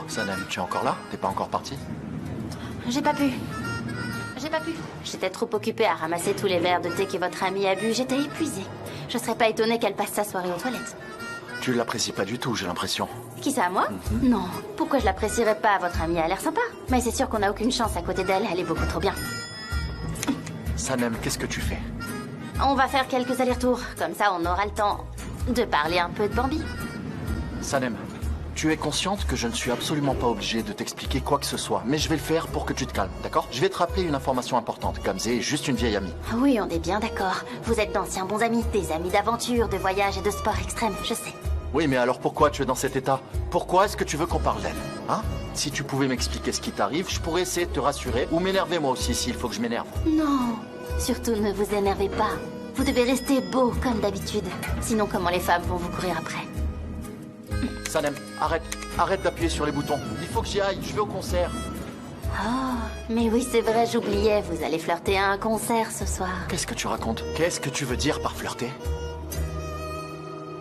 Sanem, tu es encore là? T'es pas encore parti? J'ai pas pu. J'étais trop occupée à ramasser tous les verres de thé que votre amie a bu. J'étais épuisée. Je serais pas étonnée qu'elle passe sa soirée aux toilettes. Tu l'apprécies pas du tout, j'ai l'impression. Qui ça, moi? Non. Pourquoi je l'apprécierais pas? Votre amie a l'air sympa. Mais c'est sûr qu'on a aucune chance à côté d'elle. Elle est beaucoup trop bien. Sanem, qu'est-ce que tu fais? On va faire quelques allers-retours. Comme ça, on aura le temps de parler un peu de Bambi. Sanem, tu es consciente que je ne suis absolument pas obligé de t'expliquer quoi que ce soit, mais je vais le faire pour que tu te calmes, d'accord? Je vais te rappeler une information importante. Gamze est juste une vieille amie. Oui, on est bien d'accord. Vous êtes d'anciens bons amis, des amis d'aventure, de voyage et de sport extrême, je sais. Oui, mais alors pourquoi tu es dans cet état? Pourquoi est-ce que tu veux qu'on parle d'elle? Hein? Si tu pouvais m'expliquer ce qui t'arrive, je pourrais essayer de te rassurer ou m'énerver moi aussi s'il faut que je m'énerve. Non, surtout ne vous énervez pas. Vous devez rester beau comme d'habitude. Sinon, comment les femmes vont vous courir après? Sanem, arrête d'appuyer sur les boutons. Il faut que j'y aille, je vais au concert. Oh, mais oui, c'est vrai, j'oubliais. Vous allez flirter à un concert ce soir. Qu'est-ce que tu racontes? Qu'est-ce que tu veux dire par flirter?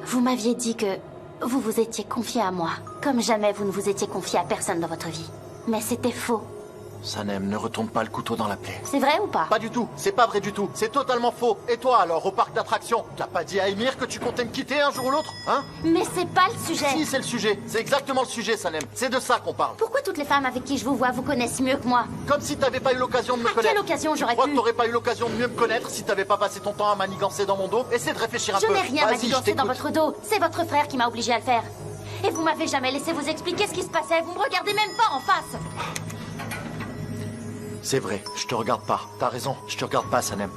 Vous m'aviez dit que vous vous étiez confié à moi, comme jamais vous ne vous étiez confié à personne dans votre vie. Mais c'était faux. Sanem, ne retourne pas le couteau dans la plaie. C'est vrai ou pas? Pas du tout, c'est pas vrai du tout, c'est totalement faux. Et toi alors, au parc d'attractions, t'as pas dit à Emir que tu comptais me quitter un jour ou l'autre, hein? Mais c'est pas le sujet. Si, c'est le sujet, c'est exactement le sujet, Sanem. C'est de ça qu'on parle. Pourquoi toutes les femmes avec qui je vous vois vous connaissent mieux que moi? Comme si t'avais pas eu l'occasion de me connaître. Quelle occasion j'aurais Je crois pu? que t'aurais pas eu l'occasion de mieux me connaître si t'avais pas passé ton temps à manigancer dans mon dos. Essaie de réfléchir un Je peu. n'ai rien Vas-y, je manigancé dans t'écoute. votre dos. C'est votre frère qui m'a obligé à le faire. Et vous m'avez jamais laissé vous expliquer ce qui se passait. Vous me regardez même pas en face. C'est vrai, je te regarde pas. T'as raison, je te regarde pas, Sanem.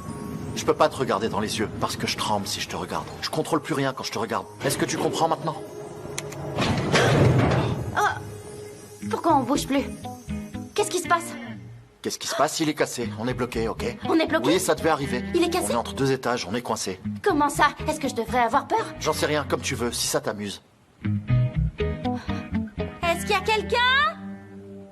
Je peux pas te regarder dans les yeux parce que je tremble si je te regarde. Je contrôle plus rien quand je te regarde. Est-ce que tu comprends maintenant? Pourquoi on bouge plus? Qu'est-ce qui se passe? Qu'est-ce qui se passe? Il est cassé. On est bloqué, ok? On est bloqué? Oui, ça devait arriver. Il est cassé? On est entre deux étages, on est coincé. Comment ça? Est-ce que je devrais avoir peur? J'en sais rien, comme tu veux, si ça t'amuse. Est-ce qu'il y a quelqu'un?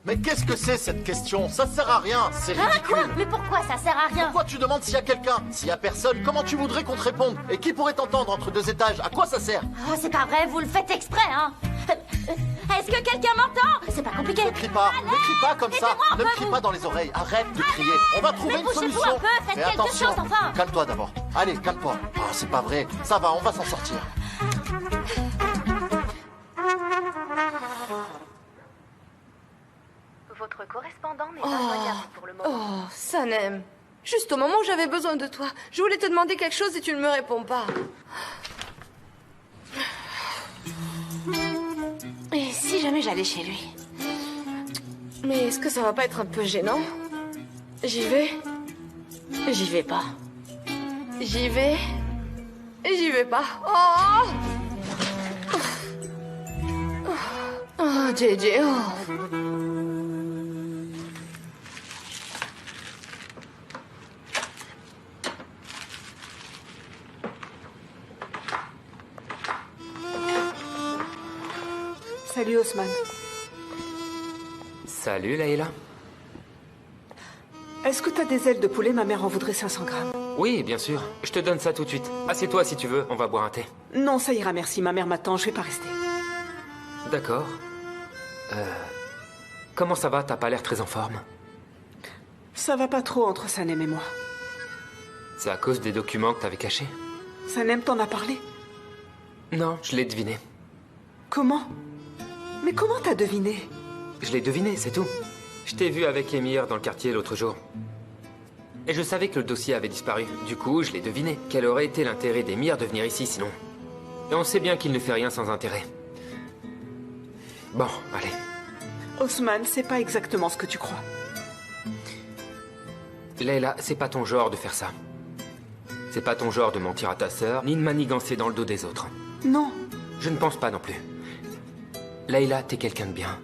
Mais qu'est-ce que c'est cette question? Ça sert à rien, c'est Hein? ridicule. Quoi? Mais pourquoi ça sert à rien? Pourquoi tu demandes s'il y a quelqu'un? S'il y a personne, comment tu voudrais qu'on te réponde? Et qui pourrait t'entendre entre deux étages? À quoi ça sert? Oh, c'est pas vrai, vous le faites exprès, hein? Est-ce que quelqu'un m'entend? C'est pas compliqué. Ne crie pas, ne crie pas comme ça. Aidez-moi un Ne me peu, crie vous. pas dans les oreilles. Arrête de crier. On va trouver Mais une bougez-vous solution. un peu, faites Mais quelque attention. chose, enfin. Calme-toi d'abord. Allez, calme-toi. Oh, c'est pas vrai. Ça va, on va s'en sortir. Votre correspondant n'est pas joignable pour le moment. Oh, Sanem. Juste au moment où j'avais besoin de toi. Je voulais te demander quelque chose et tu ne me réponds pas. Et si jamais j'allais chez lui? Mais est-ce que ça va pas être un peu gênant? J'y vais? J'y vais pas. J'y vais? J'y vais pas. Oh! Oh, JJ, oh. Salut Osman. Salut Layla. Est-ce que t'as des ailes de poulet? Ma mère en voudrait 500 grammes. Oui, bien sûr. Je te donne ça tout de suite. Assieds-toi si tu veux, on va boire un thé. Non, ça ira, merci. Ma mère m'attend, je vais pas rester. D'accord. Comment ça va? T'as pas l'air très en forme. Ça va pas trop entre Sanem et moi. C'est à cause des documents que t'avais cachés? Sanem t'en a parlé? Non, je l'ai deviné. Comment? Mais comment t'as deviné? Je l'ai deviné, c'est tout. Je t'ai vu avec Emir dans le quartier l'autre jour. Et je savais que le dossier avait disparu. Du coup, je l'ai deviné. Quel aurait été l'intérêt d'Emir de venir ici sinon? Et on sait bien qu'il ne fait rien sans intérêt. Bon, allez. Osman, c'est pas exactement ce que tu crois. Layla, c'est pas ton genre de faire ça. C'est pas ton genre de mentir à ta sœur, ni de manigancer dans le dos des autres. Non. Je ne pense pas non plus. Layla, t'es quelqu'un de bien.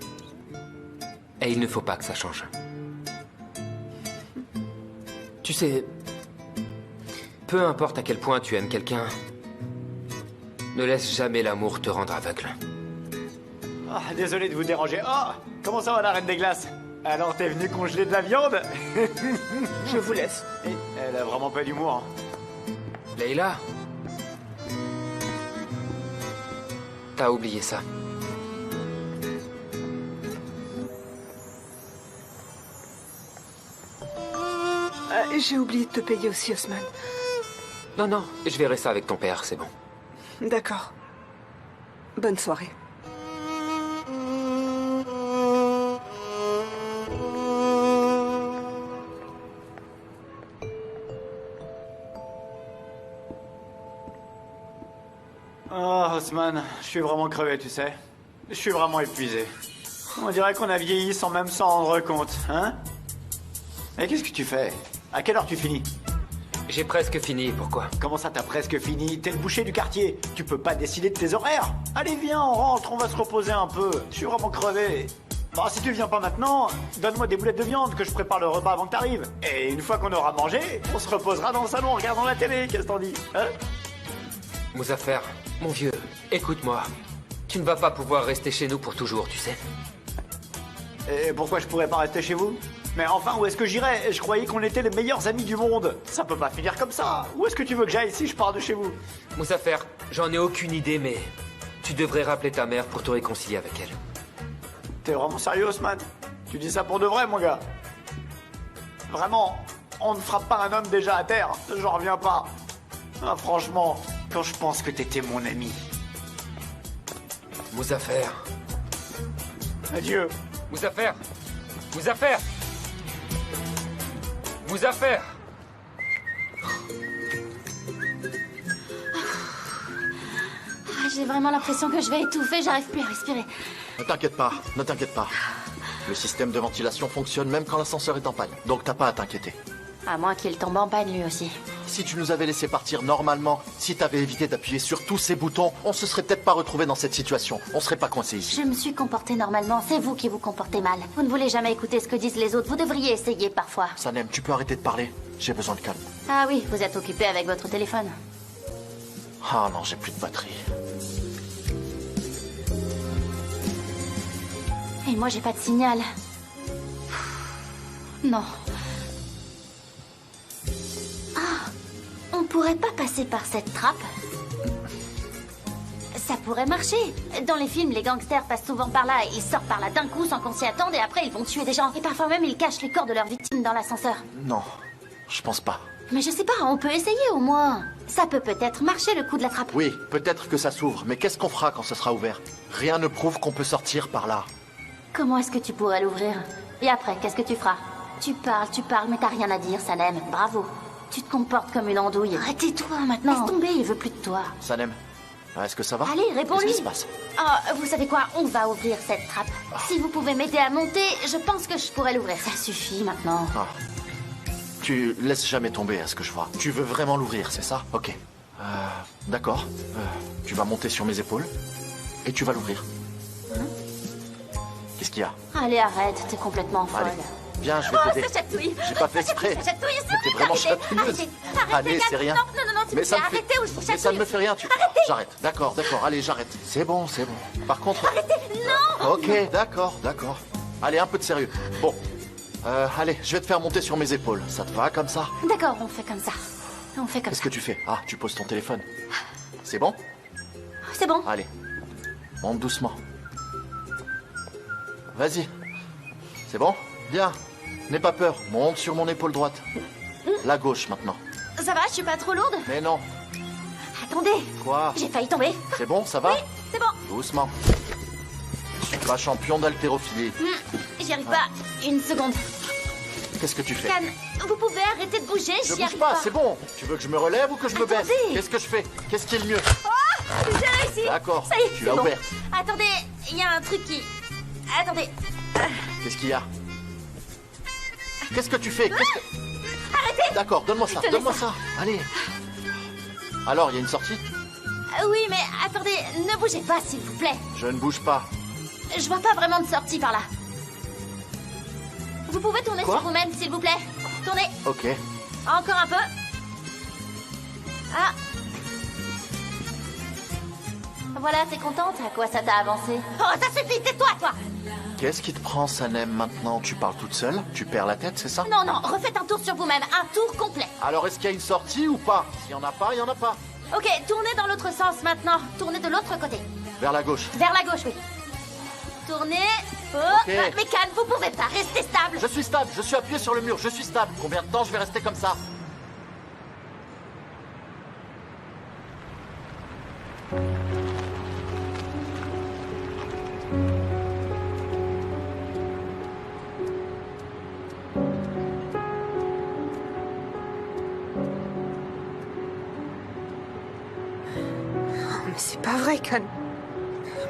Et il ne faut pas que ça change. Tu sais, peu importe à quel point tu aimes quelqu'un, ne laisse jamais l'amour te rendre aveugle. Ah, désolé de vous déranger. Oh, comment ça va la Reine des Glaces? Alors t'es venu congeler de la viande? Je vous laisse. Et elle a vraiment pas d'humour. Hein. Layla, t'as oublié ça. J'ai oublié de te payer aussi, Osman. Non, non, je verrai ça avec ton père, c'est bon. D'accord. Bonne soirée. Oh, Osman, je suis vraiment crevé, tu sais. Je suis vraiment épuisé. On dirait qu'on a vieilli sans même s'en rendre compte, hein? Mais qu'est-ce que tu fais? À quelle heure tu finis? J'ai presque fini, pourquoi? Comment ça, t'as presque fini? T'es le boucher du quartier. Tu peux pas décider de tes horaires. Allez, viens, on rentre, on va se reposer un peu. Je suis vraiment crevé. Bon, si tu viens pas maintenant, donne-moi des boulettes de viande que je prépare le repas avant que t'arrives. Et une fois qu'on aura mangé, on se reposera dans le salon en regardant la télé. Qu'est-ce que t'en dis, hein? Muzaffer, mon vieux, écoute-moi. Tu ne vas pas pouvoir rester chez nous pour toujours, tu sais. Et pourquoi je pourrais pas rester chez vous? Mais enfin, où est-ce que j'irais? Je croyais qu'on était les meilleurs amis du monde. Ça peut pas finir comme ça. Où est-ce que tu veux que j'aille si je pars de chez vous? Muzaffer, j'en ai aucune idée, mais tu devrais rappeler ta mère pour te réconcilier avec elle. T'es vraiment sérieux, Osman? Tu dis ça pour de vrai, mon gars? Vraiment, on ne frappe pas un homme déjà à terre. J'en reviens pas. Ah, franchement, quand je pense que t'étais mon ami. Muzaffer. Adieu. Muzaffer. Muzaffer. Muzaffer. J'ai vraiment l'impression que je vais étouffer, j'arrive plus à respirer. Ne t'inquiète pas, ne t'inquiète pas. Le système de ventilation fonctionne même quand l'ascenseur est en panne. Donc t'as pas à t'inquiéter. À moins qu'il tombe en panne lui aussi. Si tu nous avais laissé partir normalement, si t'avais évité d'appuyer sur tous ces boutons, on se serait peut-être pas retrouvé dans cette situation. On serait pas coincé ici. Je me suis comportée normalement, c'est vous qui vous comportez mal. Vous ne voulez jamais écouter ce que disent les autres, vous devriez essayer parfois. Sanem, tu peux arrêter de parler? J'ai besoin de calme. Ah oui, vous êtes occupé avec votre téléphone. Ah non, j'ai plus de batterie. Et moi j'ai pas de signal. Non. Ah, on pourrait pas passer par cette trappe? Ça pourrait marcher. Dans les films, les gangsters passent souvent par là et ils sortent par là d'un coup sans qu'on s'y attende et après ils vont tuer des gens. Et parfois même ils cachent les corps de leurs victimes dans l'ascenseur. Non, je pense pas. Mais je sais pas, on peut essayer au moins. Ça peut peut-être marcher le coup de la trappe. Oui, peut-être que ça s'ouvre, mais qu'est-ce qu'on fera quand ce sera ouvert? Rien ne prouve qu'on peut sortir par là. Comment est-ce que tu pourrais l'ouvrir? Et après, qu'est-ce que tu feras? Tu parles, mais t'as rien à dire, Sanem. Bravo. Tu te comportes comme une andouille. Arrêtez-toi maintenant. Laisse tomber, il veut plus de toi. Sanem, est-ce que ça va? Allez, réponds-lui. Qu'est-ce qui se passe? Oh, vous savez quoi? On va ouvrir cette trappe. Si vous pouvez m'aider à monter, je pense que je pourrais l'ouvrir. Ça suffit maintenant. Ah. Tu laisses jamais tomber à ce que je vois. Tu veux vraiment l'ouvrir, c'est ça? Ok. D'accord. Tu vas monter sur mes épaules et tu vas l'ouvrir. Qu'est-ce qu'il y a? Allez, arrête, t'es complètement folle. Allez, viens, je vais Oh, t'aider. ça chatouille. J'ai pas fait exprès. Ça chatouille, Mais t'es vraiment arrêtez, chatouilleuse. arrêtez, Allez, Kat. c'est rien. Non, s'il Mais vous ça plaît, me fait... arrêtez ou je vous Mais ça ne chatouille. me fait rien. J'arrête. D'accord, allez, j'arrête. C'est bon. Par contre... Arrêtez, non. Ok, d'accord. Allez, un peu de sérieux. Bon. Allez, je vais te faire monter sur mes épaules. Ça te va comme ça? D'accord, on fait comme ça. On fait comme Qu'est-ce ça. que tu fais? Ah, tu poses ton téléphone. C'est bon? C'est bon. Allez. Monte doucement. Vas-y. C'est bon? Bien. N'aie pas peur. Monte sur mon épaule droite. La gauche maintenant. Ça va, je suis pas trop lourde? Mais non. Attendez. Quoi? J'ai failli tomber. C'est bon, ça va? Oui, c'est bon. Doucement. Je suis pas champion d'haltérophilie. J'y arrive pas. Une seconde. Qu'est-ce que tu fais? Can, vous pouvez arrêter de bouger, Je j'y bouge arrive pas, c'est bon. Tu veux que je me relève ou que je me baisse? Attendez. Qu'est-ce que je fais? Qu'est-ce qui est le mieux? J'ai réussi. D'accord, Ça y est, tu c'est as bon. ouvert. Attendez, il y a un truc qui... Attendez. Qu'est-ce qu'il y a? Qu'est-ce que tu fais? Arrêtez. D'accord, donne-moi ça, Je te donne-moi laisse ça. Allez. Alors, il y a une sortie? Oui, mais attendez, ne bougez pas, s'il vous plaît. Je ne bouge pas. Je vois pas vraiment de sortie par là. Vous pouvez tourner Quoi? sur vous-même, s'il vous plaît. Tournez. Ok. Encore un peu. Ah. Voilà, t'es contente? À quoi ça t'a avancé? Oh, ça suffit, tais-toi, toi. Qu'est-ce qui te prend, Sanem, maintenant? Tu parles toute seule? Tu perds la tête, c'est ça? Non, refaites un tour sur vous-même, un tour complet. Alors, est-ce qu'il y a une sortie ou pas? S'il y en a pas, il y en a pas. Ok, tournez dans l'autre sens maintenant. Tournez de l'autre côté. Vers la gauche. Vers la gauche, oui. Tournez. Ok. Mais Khan, vous pouvez pas rester stable. Je suis stable, je suis appuyé sur le mur, je suis stable. Combien de temps je vais rester comme ça? Mais c'est pas vrai, Khan.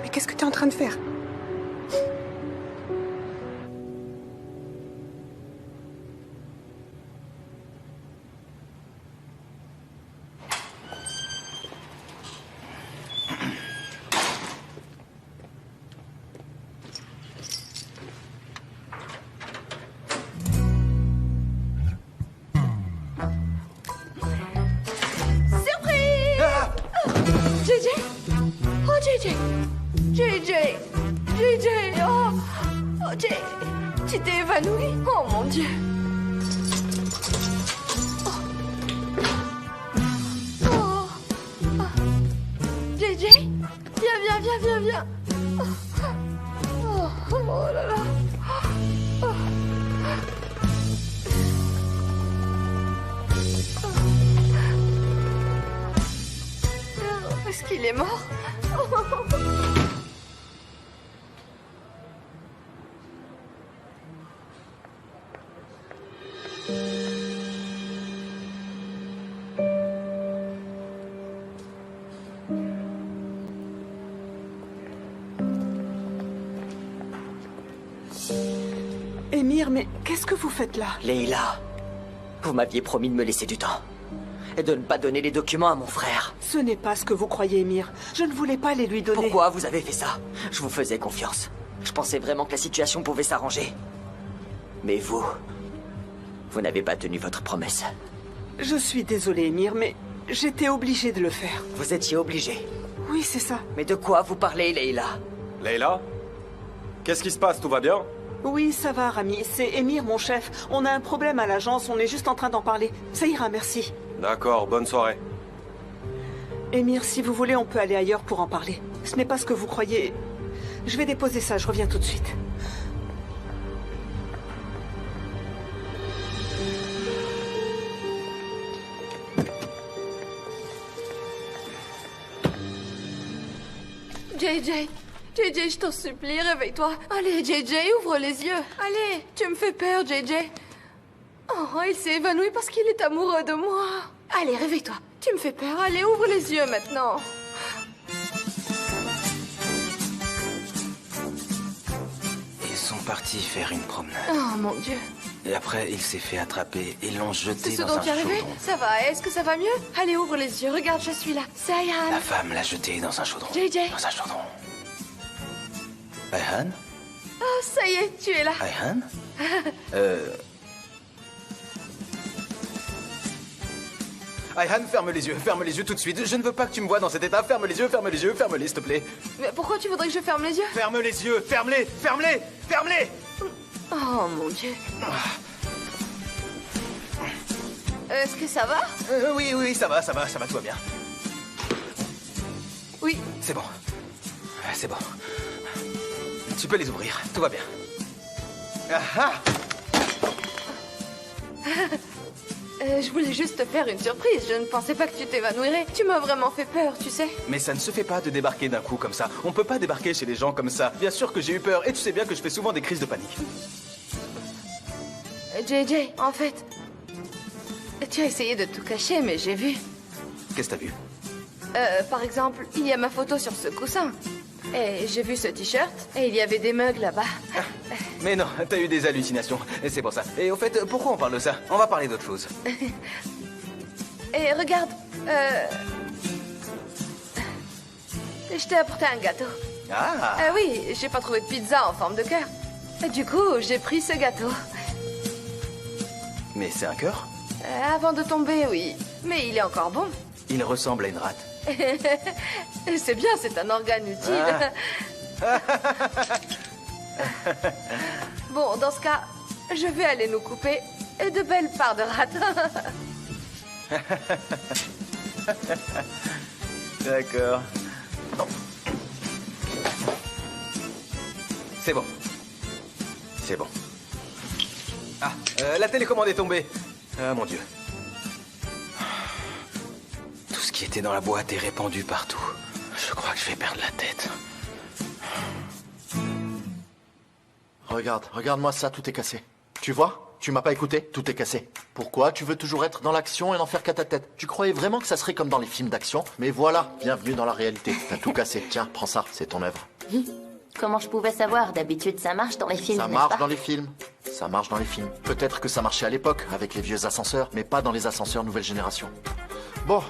Mais qu'est-ce que t'es en train de faire? JJ Oh, JJ JJ JJ Oh, J... Tu t'es évanoui? Oh, mon Dieu. Oh. JJ Viens. Oh là là. Est-ce qu'il est mort? Émir, mais qu'est-ce que vous faites là? Leila, vous m'aviez promis de me laisser du temps. Et de ne pas donner les documents à mon frère. Ce n'est pas ce que vous croyez, Émir. Je ne voulais pas les lui donner. Pourquoi vous avez fait ça? Je vous faisais confiance. Je pensais vraiment que la situation pouvait s'arranger. Mais vous n'avez pas tenu votre promesse. Je suis désolée, Émir, mais j'étais obligée de le faire. Vous étiez obligé. Oui, c'est ça. Mais de quoi vous parlez, Leila? Leila? Qu'est-ce qui se passe? Tout va bien? Oui, ça va, Rami. C'est Émir, mon chef. On a un problème à l'agence, on est juste en train d'en parler. Ça ira, merci. D'accord, bonne soirée. Émir, si vous voulez, on peut aller ailleurs pour en parler. Ce n'est pas ce que vous croyez. Je vais déposer ça, je reviens tout de suite. JJ, je t'en supplie, réveille-toi. Allez, JJ, ouvre les yeux. Allez, tu me fais peur, JJ. Oh, il s'est évanoui parce qu'il est amoureux de moi. Allez, réveille-toi. Tu me fais peur. Allez, ouvre les yeux maintenant. Ils sont partis faire une promenade. Oh, mon Dieu. Et après, il s'est fait attraper et l'ont C'est jeté ce dans dont un tu es arrivé? chaudron. Ça va, est-ce que ça va mieux? Allez, ouvre les yeux. Regarde, je suis là. C'est Ayhan. La femme l'a jeté dans un chaudron. JJ. Dans un chaudron. Ayhan? Oh, ça y est, tu es là. Ayhan? Ayhan, ferme les yeux tout de suite. Je ne veux pas que tu me vois dans cet état. Ferme-les, s'il te plaît. Mais pourquoi tu voudrais que je ferme les yeux? Ferme les yeux, ferme-les. Oh, mon Dieu. Est-ce que ça va? Oui, ça va, tout va bien. Oui. C'est bon. C'est bon. Tu peux les ouvrir, tout va bien. Ah ah! Je voulais juste te faire une surprise. Je ne pensais pas que tu t'évanouirais. Tu m'as vraiment fait peur, tu sais. Mais ça ne se fait pas de débarquer d'un coup comme ça. On peut pas débarquer chez les gens comme ça. Bien sûr que j'ai eu peur, et tu sais bien que je fais souvent des crises de panique. JJ, en fait, tu as essayé de tout cacher, mais j'ai vu. Qu'est-ce que t'as vu? Par exemple, il y a ma photo sur ce coussin. Et j'ai vu ce t-shirt, et il y avait des mugs là-bas. Mais non, t'as eu des hallucinations, et c'est pour ça. Et au fait, pourquoi on parle de ça? On va parler d'autre chose. Et regarde, je t'ai apporté un gâteau. Ah! Oui, j'ai pas trouvé de pizza en forme de cœur. Et du coup, j'ai pris ce gâteau. Mais c'est un cœur? Avant de tomber, oui. Mais il est encore bon. Il ressemble à une rate. C'est bien, c'est un organe utile. Bon, dans ce cas, je vais aller nous couper de belles parts de rate. D'accord. C'est bon. c'est bon. Ah, la télécommande est tombée. Ah, mon Dieu. Tout ce qui était dans la boîte est répandu partout. Je crois que je vais perdre la tête. Regarde-moi ça, tout est cassé. Tu vois? Tu m'as pas écouté? Tout est cassé. Pourquoi? Tu veux toujours être dans l'action et n'en faire qu'à ta tête. Tu croyais vraiment que ça serait comme dans les films d'action? Mais voilà, bienvenue dans la réalité. T'as tout cassé. Tiens, prends ça, c'est ton œuvre. Comment je pouvais savoir? D'habitude, ça marche dans les films, Ça n'est-ce marche pas? dans les films. Ça marche dans les films. Peut-être que ça marchait à l'époque, avec les vieux ascenseurs, mais pas dans les ascenseurs nouvelle génération. Bon,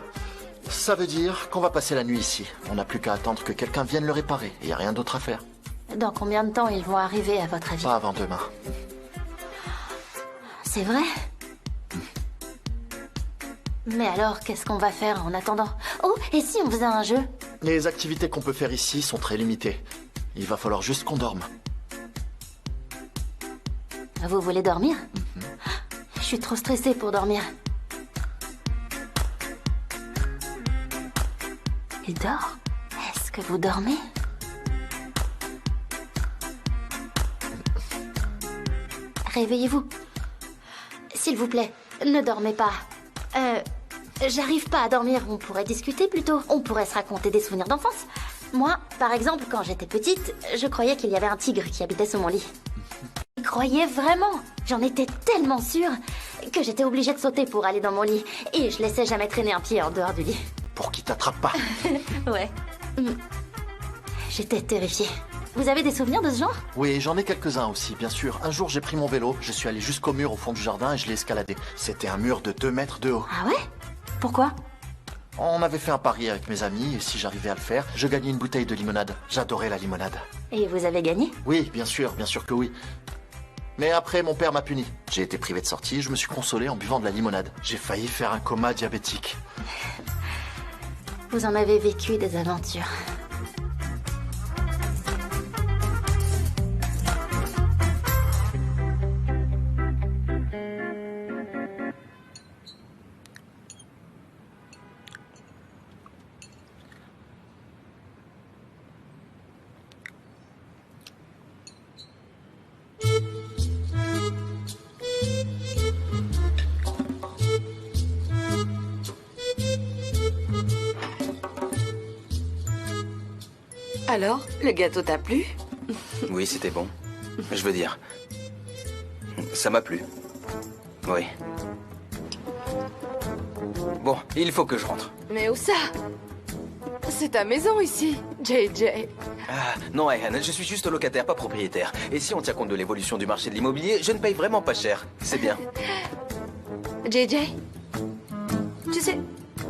ça veut dire qu'on va passer la nuit ici. On n'a plus qu'à attendre que quelqu'un vienne le réparer. Il n'y a rien d'autre à faire. Dans combien de temps ils vont arriver, à votre avis? Pas avant demain. C'est vrai? Mais alors, qu'est-ce qu'on va faire en attendant? Oh, et si on faisait un jeu? Les activités qu'on peut faire ici sont très limitées. Il va falloir juste qu'on dorme. Vous voulez dormir? Je suis trop stressée pour dormir. Il dort? Est-ce que vous dormez? Réveillez-vous. S'il vous plaît, ne dormez pas. J'arrive pas à dormir. On pourrait discuter plutôt. On pourrait se raconter des souvenirs d'enfance. Moi, par exemple, quand j'étais petite, je croyais qu'il y avait un tigre qui habitait sous mon lit. Je croyais vraiment. J'en étais tellement sûre que j'étais obligée de sauter pour aller dans mon lit. Et je laissais jamais traîner un pied en dehors du lit. Pour qu'il t'attrape pas. Ouais. J'étais terrifiée. Vous avez des souvenirs de ce genre? Oui, j'en ai quelques-uns aussi, bien sûr. Un jour, j'ai pris mon vélo, je suis allé jusqu'au mur au fond du jardin et je l'ai escaladé. C'était un mur de 2 mètres de haut. Ah ouais? Pourquoi? On avait fait un pari avec mes amis et si j'arrivais à le faire, je gagnais une bouteille de limonade. J'adorais la limonade. Et vous avez gagné? Oui, bien sûr que oui. Mais après, mon père m'a puni. J'ai été privé de sortie et je me suis consolé en buvant de la limonade. J'ai failli faire un coma diabétique. Vous en avez vécu des aventures. Alors, le gâteau t'a plu? Oui, c'était bon. Je veux dire, ça m'a plu. Oui. Bon, il faut que je rentre. Mais où ça? C'est ta maison ici, JJ. Ah, non, Ayhan, je suis juste locataire, pas propriétaire. Et si on tient compte de l'évolution du marché de l'immobilier, je ne paye vraiment pas cher. C'est bien. JJ, tu sais,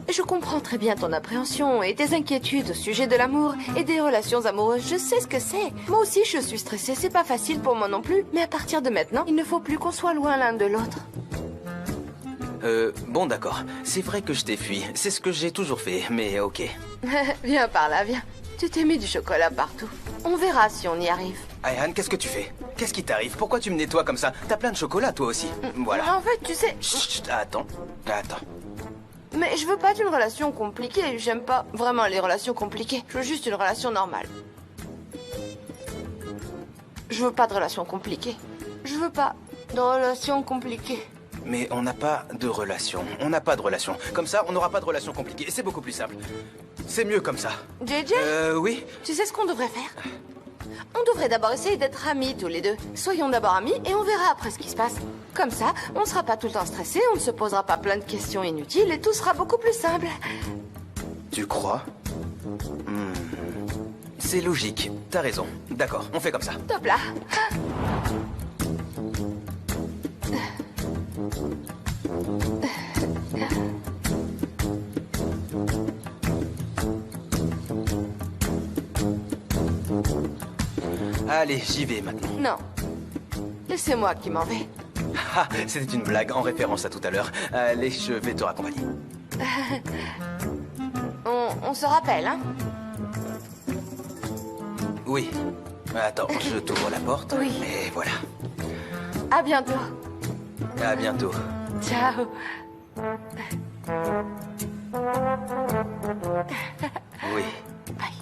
je comprends très bien ton appréhension et tes inquiétudes au sujet de l'amour et des relations amoureuses. Je sais ce que c'est. Moi aussi, je suis stressée. C'est pas facile pour moi non plus. Mais à partir de maintenant, il ne faut plus qu'on soit loin l'un de l'autre. Bon, d'accord. C'est vrai que je t'ai fui. C'est ce que j'ai toujours fait, mais ok. Viens par là, viens. Tu t'es mis du chocolat partout. On verra si on y arrive. Ayhan, qu'est-ce que tu fais? Qu'est-ce qui t'arrive? Pourquoi tu me nettoies comme ça? T'as plein de chocolat, toi aussi. Voilà. En fait, tu sais... Chut, chut, attends. Mais je veux pas d'une relation compliquée. J'aime pas vraiment les relations compliquées. Je veux juste une relation normale. Je veux pas de relation compliquée. Je veux pas de relation compliquée. Mais on n'a pas de relation. On n'a pas de relation. Comme ça, on n'aura pas de relation compliquée. C'est beaucoup plus simple. C'est mieux comme ça. JJ? Oui. Tu sais ce qu'on devrait faire? On devrait d'abord essayer d'être amis tous les deux. Soyons d'abord amis et on verra après ce qui se passe. Comme ça, on ne sera pas tout le temps stressé, on ne se posera pas plein de questions inutiles et tout sera beaucoup plus simple. Tu crois? C'est logique. T'as raison. D'accord, on fait comme ça. Top là. Allez, j'y vais maintenant. Non. C'est moi qui m'en vais. Ah, c'était une blague en référence à tout à l'heure. Allez, je vais te raccompagner. On se rappelle, hein? Oui. Attends, je t'ouvre la porte. Oui. Et voilà. À bientôt. À bientôt. Ciao. Oui. Bye.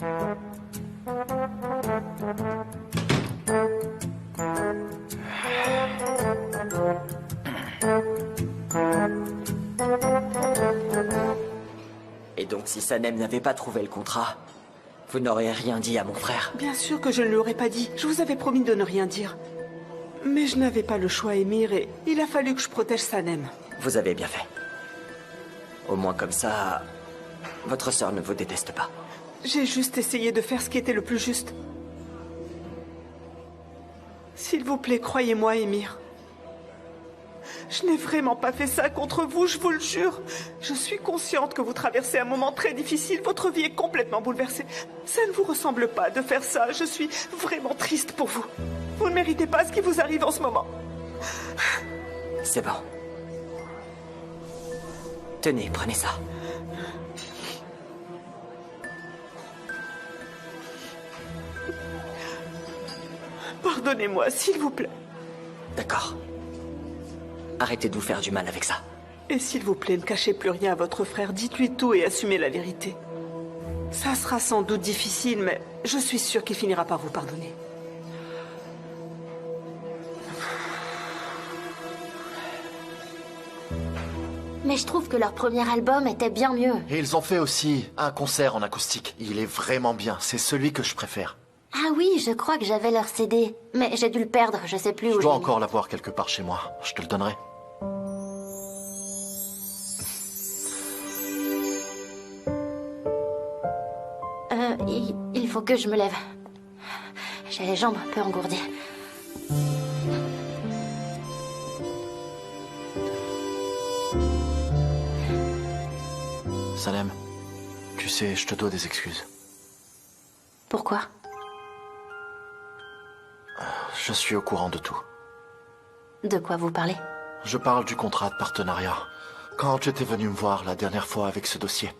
Et donc si Sanem n'avait pas trouvé le contrat, vous n'auriez rien dit à mon frère? Bien sûr que je ne l'aurais pas dit. Je vous avais promis de ne rien dire. Mais je n'avais pas le choix, Émir, et il a fallu que je protège Sanem. Vous avez bien fait. Au moins comme ça, votre sœur ne vous déteste pas. J'ai juste essayé de faire ce qui était le plus juste. S'il vous plaît, croyez-moi, Émir. Je n'ai vraiment pas fait ça contre vous, je vous le jure. Je suis consciente que vous traversez un moment très difficile. Votre vie est complètement bouleversée. Ça ne vous ressemble pas de faire ça. Je suis vraiment triste pour vous. Vous ne méritez pas ce qui vous arrive en ce moment. C'est bon. Tenez, prenez ça. Pardonnez-moi, s'il vous plaît. D'accord. Arrêtez de vous faire du mal avec ça. Et s'il vous plaît, ne cachez plus rien à votre frère. Dites-lui tout et assumez la vérité. Ça sera sans doute difficile, mais je suis sûre qu'il finira par vous pardonner. Mais je trouve que leur premier album était bien mieux. Et ils ont fait aussi un concert en acoustique. Il est vraiment bien. C'est celui que je préfère. Ah oui, je crois que j'avais leur CD. Mais j'ai dû le perdre, je sais plus où Je dois l'ai mis. encore l'avoir quelque part chez moi. Je te le donnerai. Il faut que je me lève. J'ai les jambes un peu engourdies. Sanem, tu sais, je te dois des excuses. Pourquoi? Je suis au courant de tout. De quoi vous parlez? Je parle du contrat de partenariat. Quand tu étais venu me voir la dernière fois avec ce dossier,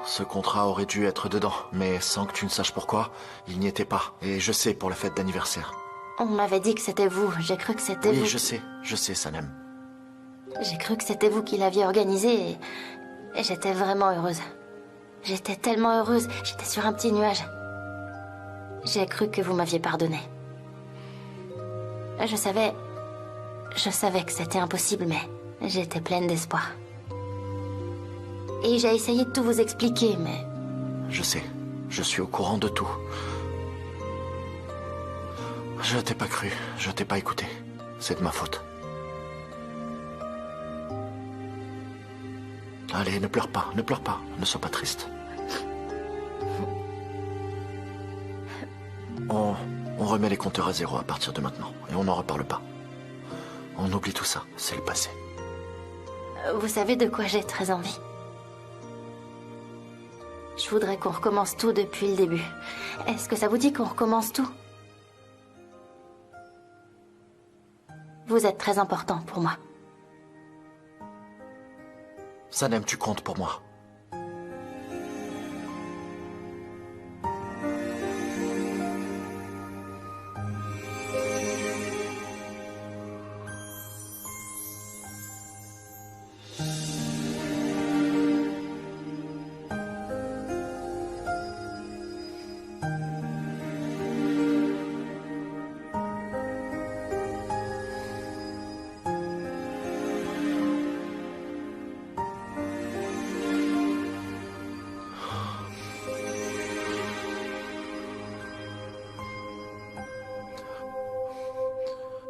ce contrat aurait dû être dedans, mais sans que tu ne saches pourquoi, il n'y était pas. Et je sais pour la fête d'anniversaire. On m'avait dit que c'était vous. J'ai cru que c'était vous. Oui, je sais, Sanem. J'ai cru que c'était vous qui l'aviez organisé et j'étais vraiment heureuse. J'étais tellement heureuse, j'étais sur un petit nuage. J'ai cru que vous m'aviez pardonné. Je savais que c'était impossible, mais j'étais pleine d'espoir. Et j'ai essayé de tout vous expliquer, mais... Je sais, je suis au courant de tout. Je t'ai pas cru, je t'ai pas écouté. C'est de ma faute. Allez, ne pleure pas, ne sois pas triste. On remet les compteurs à zéro à partir de maintenant, et on n'en reparle pas. On oublie tout ça, c'est le passé. Vous savez de quoi j'ai très envie? Je voudrais qu'on recommence tout depuis le début. Est-ce que ça vous dit qu'on recommence tout? Vous êtes très important pour moi. Sanem, tu comptes pour moi.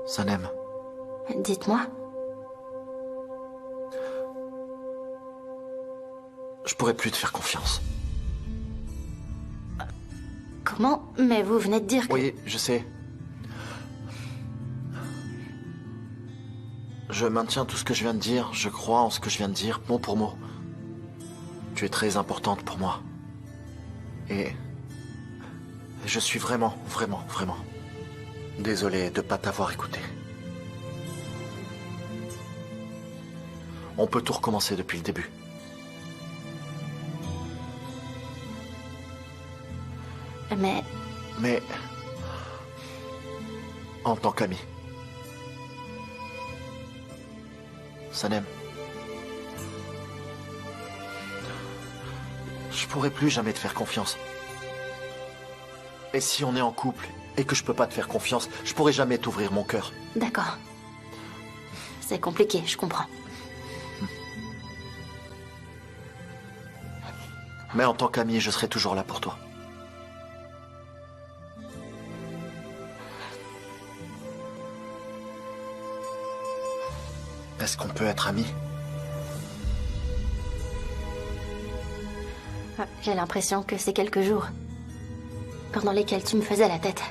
Sanem. Dites-moi. Je pourrais plus te faire confiance. Comment? Mais vous venez de dire que... Oui, je sais. Je maintiens tout ce que je viens de dire. Je crois en ce que je viens de dire, mot pour mot. Tu es très importante pour moi. Et je suis vraiment désolé de ne pas t'avoir écouté. On peut tout recommencer depuis le début. Mais en tant qu'ami. Sanem. Je pourrai plus jamais te faire confiance. Et si on est en couple et que je peux pas te faire confiance, je pourrai jamais t'ouvrir mon cœur. D'accord. C'est compliqué, je comprends. Mais en tant qu'ami, je serai toujours là pour toi. Est-ce qu'on peut être amis? J'ai l'impression que ces quelques jours, pendant lesquels tu me faisais la tête,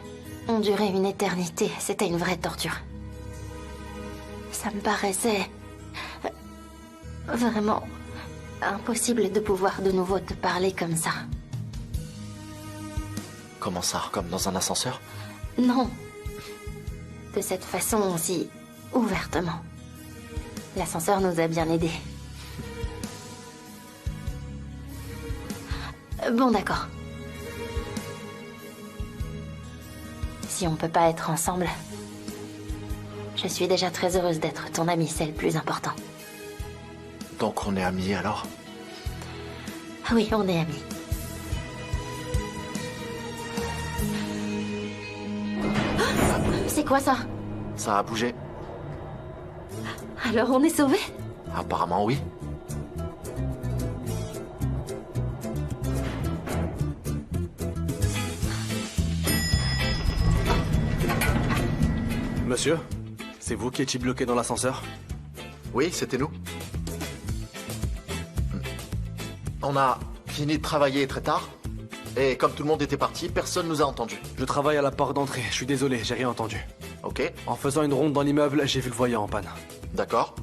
ont duré une éternité. C'était une vraie torture. Ça me paraissait vraiment impossible de pouvoir de nouveau te parler comme ça. Comment ça? Comme dans un ascenseur? Non. De cette façon aussi ouvertement. L'ascenseur nous a bien aidés. Bon, d'accord. Si on peut pas être ensemble, je suis déjà très heureuse d'être ton amie, c'est le plus important. Donc on est amis alors? Oui, on est amis. C'est quoi ça? Ça a bougé. Alors on est sauvés? Apparemment oui. Monsieur, c'est vous qui étiez bloqué dans l'ascenseur? Oui, c'était nous. On a fini de travailler très tard. Et comme tout le monde était parti, personne nous a entendus. Je travaille à la porte d'entrée, je suis désolé, j'ai rien entendu. Ok. En faisant une ronde dans l'immeuble, j'ai vu le voyant en panne. D'accord.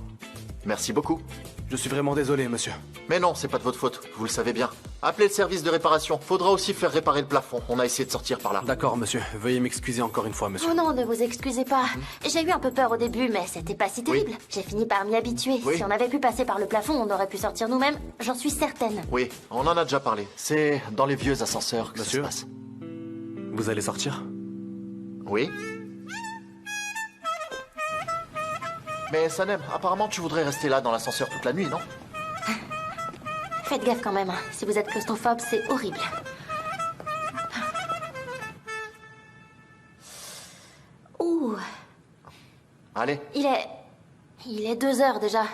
Merci beaucoup. Je suis vraiment désolé, monsieur. Mais non, c'est pas de votre faute, vous le savez bien. Appelez le service de réparation. Faudra aussi faire réparer le plafond. On a essayé de sortir par là. D'accord, monsieur. Veuillez m'excuser encore une fois, monsieur. Oh non, ne vous excusez pas. J'ai eu un peu peur au début, mais c'était pas si terrible. J'ai fini par m'y habituer. Oui. Si on avait pu passer par le plafond, on aurait pu sortir nous-mêmes. J'en suis certaine. Oui, on en a déjà parlé. C'est dans les vieux ascenseurs que Monsieur, ça se passe. Vous allez sortir? Oui. Mais Sanem, apparemment tu voudrais rester là dans l'ascenseur toute la nuit, non? Faites gaffe quand même. Si vous êtes claustrophobe, c'est horrible. Ouh. Allez. Il est 2 heures déjà.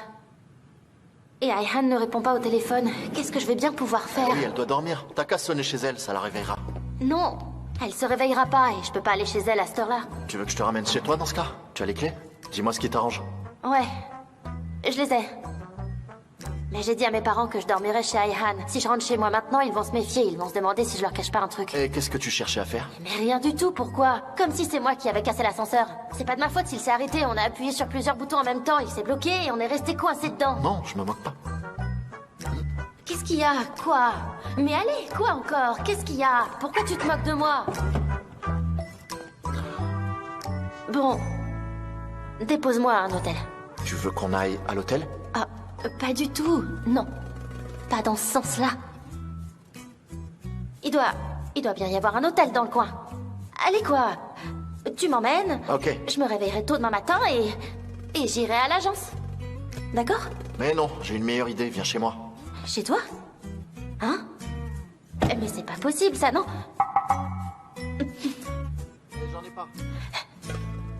Et Ayhan ne répond pas au téléphone. Qu'est-ce que je vais bien pouvoir faire? Oui, elle doit dormir. T'as qu'à sonner chez elle, ça la réveillera. Non, elle se réveillera pas et je peux pas aller chez elle à cette heure-là. Tu veux que je te ramène chez toi dans ce cas? Tu as les clés? Dis-moi ce qui t'arrange. Ouais, je les ai. Mais j'ai dit à mes parents que je dormirais chez Ayhan. Si je rentre chez moi maintenant, ils vont se méfier. Ils vont se demander si je leur cache pas un truc. Et qu'est-ce que tu cherchais à faire? Mais rien du tout, pourquoi? Comme si c'est moi qui avais cassé l'ascenseur. C'est pas de ma faute s'il s'est arrêté. On a appuyé sur plusieurs boutons en même temps. Il s'est bloqué et on est resté coincé dedans. Non, je me moque pas. Qu'est-ce qu'il y a? Quoi? Mais allez, quoi encore? Qu'est-ce qu'il y a? Pourquoi tu te moques de moi? Bon, dépose-moi à un hôtel. Tu veux qu'on aille à l'hôtel? Ah, pas du tout, non. Pas dans ce sens-là. Il doit bien y avoir un hôtel dans le coin. Allez quoi? Tu m'emmènes? Ok. Je me réveillerai tôt demain matin et j'irai à l'agence. D'accord? Mais non, j'ai une meilleure idée, viens chez moi. Chez toi? Hein? Mais c'est pas possible ça, non? J'en ai pas.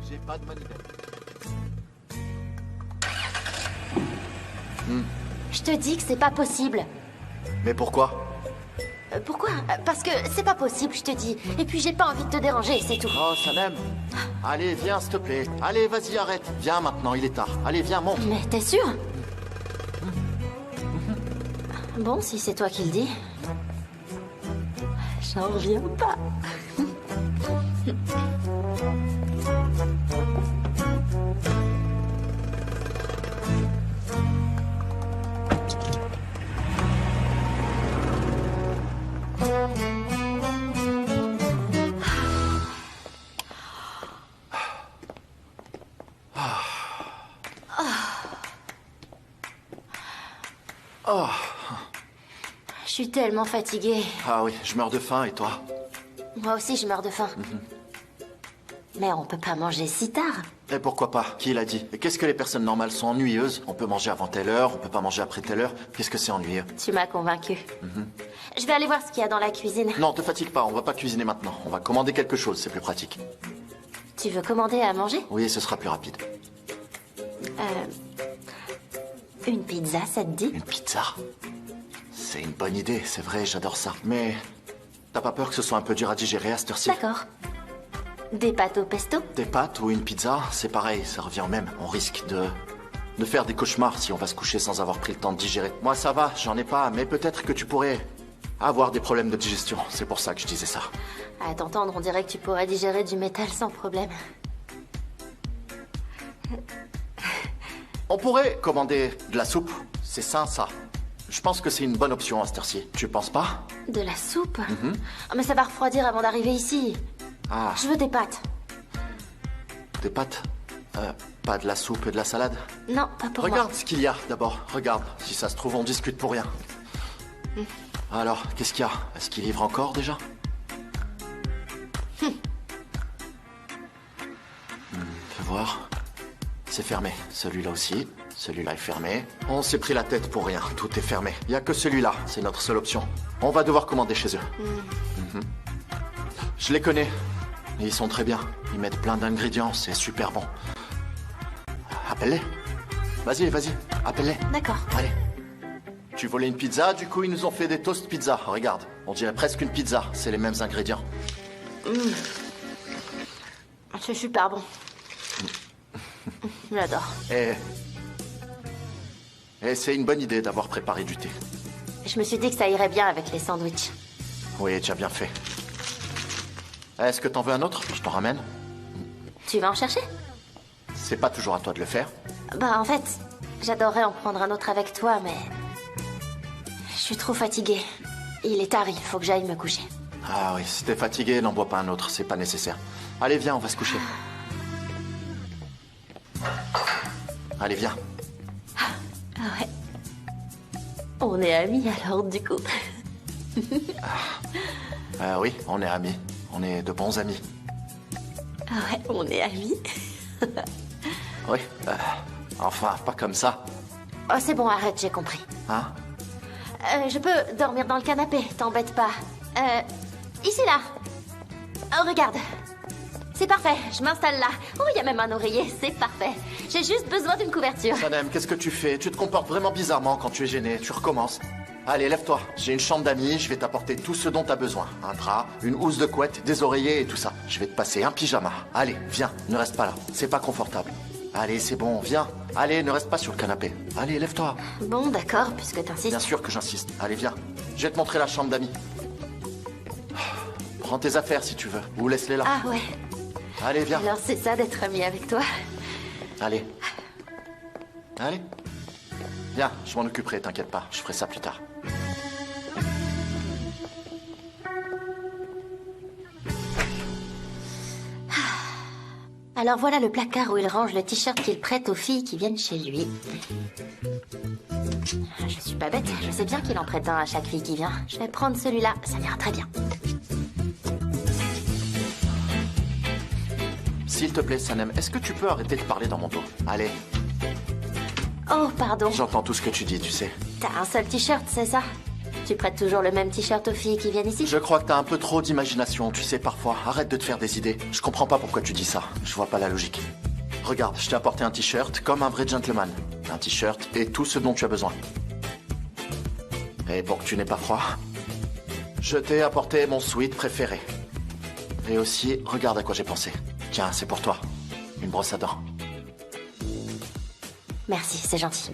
J'ai pas de manivelle. Je te dis que c'est pas possible. Mais pourquoi? Pourquoi? Parce que c'est pas possible, je te dis. Et puis j'ai pas envie de te déranger, c'est tout. Oh, Sanem. Allez, viens, s'il te plaît. Allez, vas-y, arrête. Viens maintenant, il est tard. Allez, viens, monte. Mais t'es sûr? Bon, si c'est toi qui le dis. J'en reviens pas. Oh. Je suis tellement fatiguée. Ah oui, je meurs de faim, et toi? Moi aussi, je meurs de faim. Mais on peut pas manger si tard. Et pourquoi pas? Qui l'a dit? Et qu'est-ce que les personnes normales sont ennuyeuses? On peut manger avant telle heure, on peut pas manger après telle heure. Qu'est-ce que c'est ennuyeux? Tu m'as convaincu. Je vais aller voir ce qu'il y a dans la cuisine. Non, te fatigue pas, on va pas cuisiner maintenant. On va commander quelque chose, c'est plus pratique. Tu veux commander à manger? Oui, ce sera plus rapide. Une pizza, ça te dit? Une pizza? c'est une bonne idée, c'est vrai, j'adore ça. Mais t'as pas peur que ce soit un peu dur à digérer à cette heure-ci? D'accord. Des pâtes au pesto? Des pâtes ou une pizza, c'est pareil, ça revient au même. On risque de faire des cauchemars si on va se coucher sans avoir pris le temps de digérer. Moi, ça va, j'en ai pas, mais peut-être que tu pourrais avoir des problèmes de digestion. C'est pour ça que je disais ça. À t'entendre, on dirait que tu pourrais digérer du métal sans problème. On pourrait commander de la soupe. C'est sain, ça. Je pense que c'est une bonne option à cette heure-ci. Tu penses pas? De la soupe? Ah, mais ça va refroidir avant d'arriver ici. Ah, Je veux des pâtes. des pâtes? Pas de la soupe et de la salade? Non, pas pour moi. Regarde ce qu'il y a, d'abord. Regarde. Si ça se trouve, on discute pour rien. Alors, qu'est-ce qu'il y a? Est-ce qu'il livre encore, déjà? Fais voir. C'est fermé. Celui-là aussi. Celui-là est fermé. On s'est pris la tête pour rien. Tout est fermé. Il n'y a que celui-là. C'est notre seule option. On va devoir commander chez eux. Je les connais. Et ils sont très bien. Ils mettent plein d'ingrédients. C'est super bon. Appelle-les. Vas-y, vas-y. Appelle-les. D'accord. Allez. Tu voulais une pizza, du coup ils nous ont fait des toast pizza. Regarde, on dirait presque une pizza. C'est les mêmes ingrédients. C'est super bon. J'adore. Et c'est une bonne idée d'avoir préparé du thé. Je me suis dit que ça irait bien avec les sandwichs. Oui, tu as bien fait. Est-ce que t'en veux un autre? Je t'en ramène. Tu vas en chercher? C'est pas toujours à toi de le faire. Bah en fait, j'adorerais en prendre un autre avec toi, mais... Je suis trop fatiguée. Il est tard, il faut que j'aille me coucher. Ah oui, si t'es fatigué, n'en bois pas un autre, c'est pas nécessaire. Allez, viens, on va se coucher. Allez, viens. Ah ouais. On est amis alors, du coup. Oui, on est amis. On est de bons amis. Ah ouais, on est amis. Oui, enfin, pas comme ça. Oh, c'est bon, arrête, j'ai compris. Hein? Je peux dormir dans le canapé, t'embête pas. Ici, là. Oh, regarde. C'est parfait, je m'installe là. Oh, il y a même un oreiller, c'est parfait. J'ai juste besoin d'une couverture. Sanem, qu'est-ce que tu fais? Tu te comportes vraiment bizarrement quand tu es gêné. Tu recommences. Allez, lève-toi. J'ai une chambre d'amis, je vais t'apporter tout ce dont t'as besoin. Un drap, une housse de couette, des oreillers et tout ça. Je vais te passer un pyjama. Allez, viens, ne reste pas là. C'est pas confortable. Allez, c'est bon, viens. Allez, ne reste pas sur le canapé. Allez, lève-toi. Bon, d'accord, puisque t'insistes. Bien sûr que j'insiste. Allez, viens. Je vais te montrer la chambre d'amis. Prends tes affaires si tu veux, ou laisse-les là. Ah ouais. Allez, viens. Alors c'est ça d'être ami avec toi. Allez. Allez. Viens, je m'en occuperai, t'inquiète pas. Je ferai ça plus tard. Alors voilà le placard où il range le t-shirt qu'il prête aux filles qui viennent chez lui. Je suis pas bête, je sais bien qu'il en prête un à chaque fille qui vient. Je vais prendre celui-là, ça ira très bien. S'il te plaît, Sanem, est-ce que tu peux arrêter de parler dans mon dos? Allez, Oh, pardon. j'entends tout ce que tu dis, tu sais. T'as un seul t-shirt, c'est ça? Tu prêtes toujours le même t-shirt aux filles qui viennent ici? Je crois que t'as un peu trop d'imagination, tu sais, parfois. Arrête de te faire des idées. Je comprends pas pourquoi tu dis ça. Je vois pas la logique. Regarde, je t'ai apporté un t-shirt comme un vrai gentleman. Un t-shirt et tout ce dont tu as besoin. Et pour que tu n'aies pas froid, je t'ai apporté mon sweat préféré. Et aussi, regarde à quoi j'ai pensé. Tiens, c'est pour toi. Une brosse à dents. Merci, c'est gentil.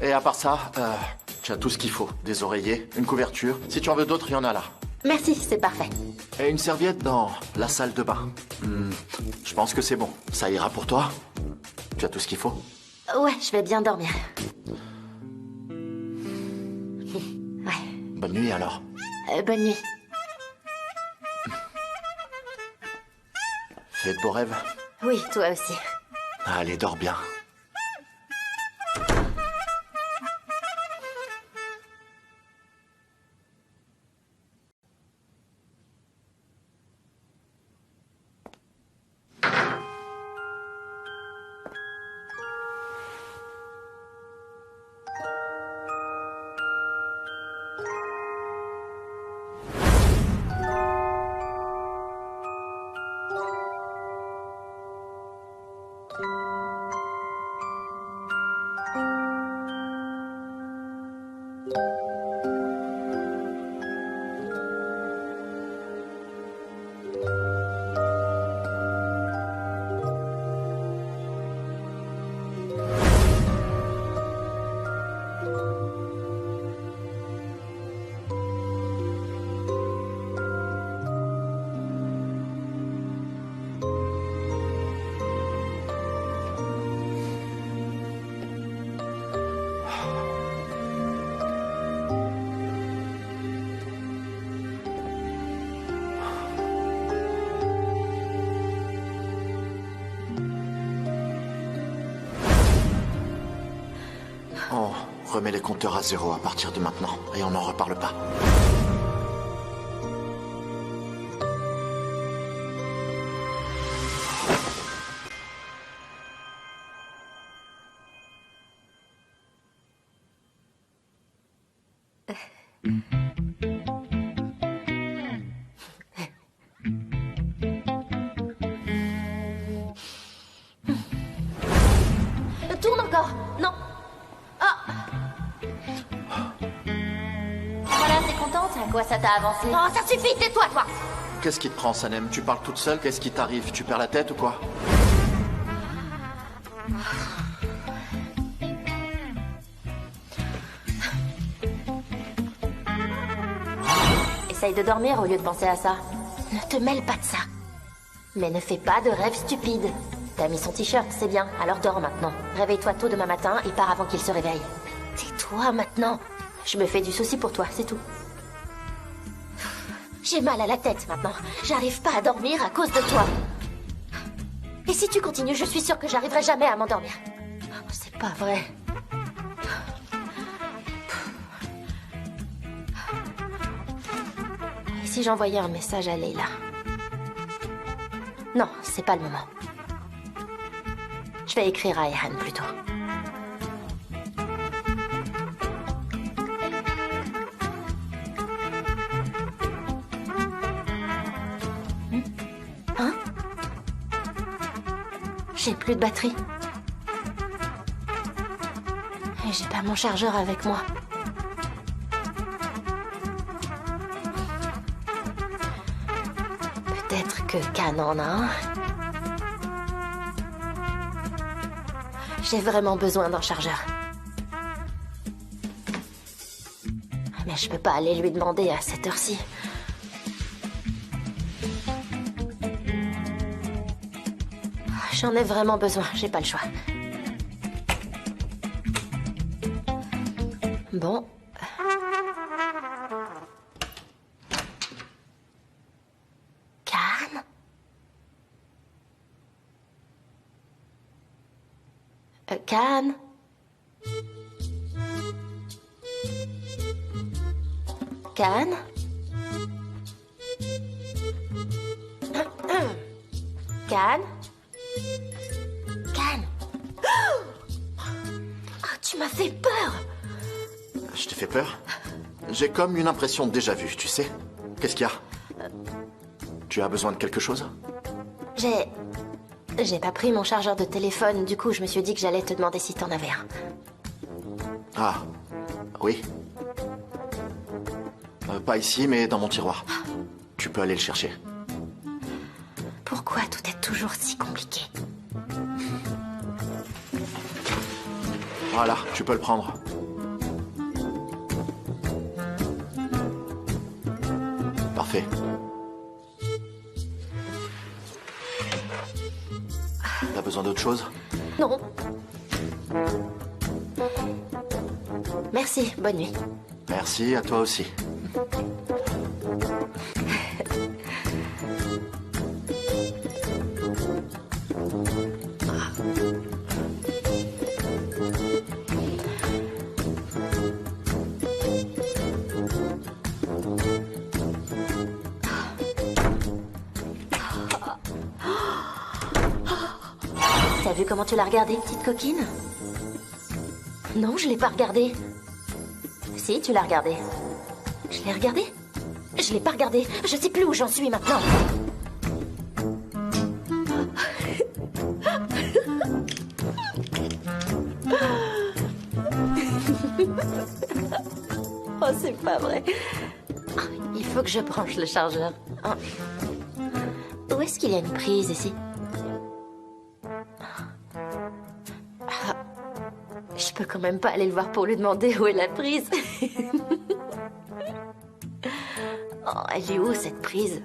Et à part ça, tu as tout ce qu'il faut. Des oreillers, une couverture. Si tu en veux d'autres, il y en a là. Merci, c'est parfait. Et une serviette dans la salle de bain. Je pense que c'est bon. Ça ira pour toi? Tu as tout ce qu'il faut? Ouais, je vais bien dormir. Ouais. Bonne nuit alors. Bonne nuit. Fais de beaux rêves. Oui, toi aussi. Allez, dors bien. remets les compteurs à zéro à partir de maintenant, et on n'en reparle pas. Tourne encore. Non. Ah. Voilà, t'es contente? À quoi ça t'a avancé? Oh, ça suffit, tais-toi, toi. Qu'est-ce qui te prend, Sanem? Tu parles toute seule? Qu'est-ce qui t'arrive? Tu perds la tête ou quoi? Essaye de dormir au lieu de penser à ça. Ne te mêle pas de ça. Mais ne fais pas de rêves stupides. T'as mis son t-shirt, c'est bien. Alors dors maintenant. Réveille-toi tôt demain matin et pars avant qu'il se réveille. Tais-toi maintenant. Je me fais du souci pour toi, c'est tout. J'ai mal à la tête maintenant. J'arrive pas à dormir à cause de toi. Et si tu continues, je suis sûre que j'arriverai jamais à m'endormir. C'est pas vrai. Et si j'envoyais un message à Leila? Non, c'est pas le moment. Je vais écrire à Ehan plutôt. Hein? J'ai plus de batterie. Et j'ai pas mon chargeur avec moi. Peut-être que Khan en a un. J'ai vraiment besoin d'un chargeur. Mais je peux pas aller lui demander à cette heure-ci. J'en ai vraiment besoin, j'ai pas le choix. Bon. Khan? Khan? Khan? Khan? Khan? Ah, tu m'as fait peur! Je t'ai fait peur? J'ai comme une impression de déjà vu, tu sais. Qu'est-ce qu'il y a? Tu as besoin de quelque chose? J'ai pas pris mon chargeur de téléphone, du coup je me suis dit que j'allais te demander si t'en avais un. Ah, oui. Pas ici, mais dans mon tiroir. Tu peux aller le chercher. Pourquoi tout est toujours si compliqué? Voilà, tu peux le prendre. Parfait. T'as besoin d'autre chose? Non. Merci, bonne nuit. Merci, à toi aussi. T'as vu comment tu l'as regardé, petite coquine? Non, je l'ai pas regardé. Si, tu l'as regardé. Je l'ai regardé? Je l'ai pas regardé. Je sais plus où j'en suis maintenant. Oh, c'est pas vrai. Il faut que je branche le chargeur. Où est-ce qu'il y a une prise ici? Je peux quand même pas aller le voir pour lui demander où est la prise. Oh, elle est où cette prise?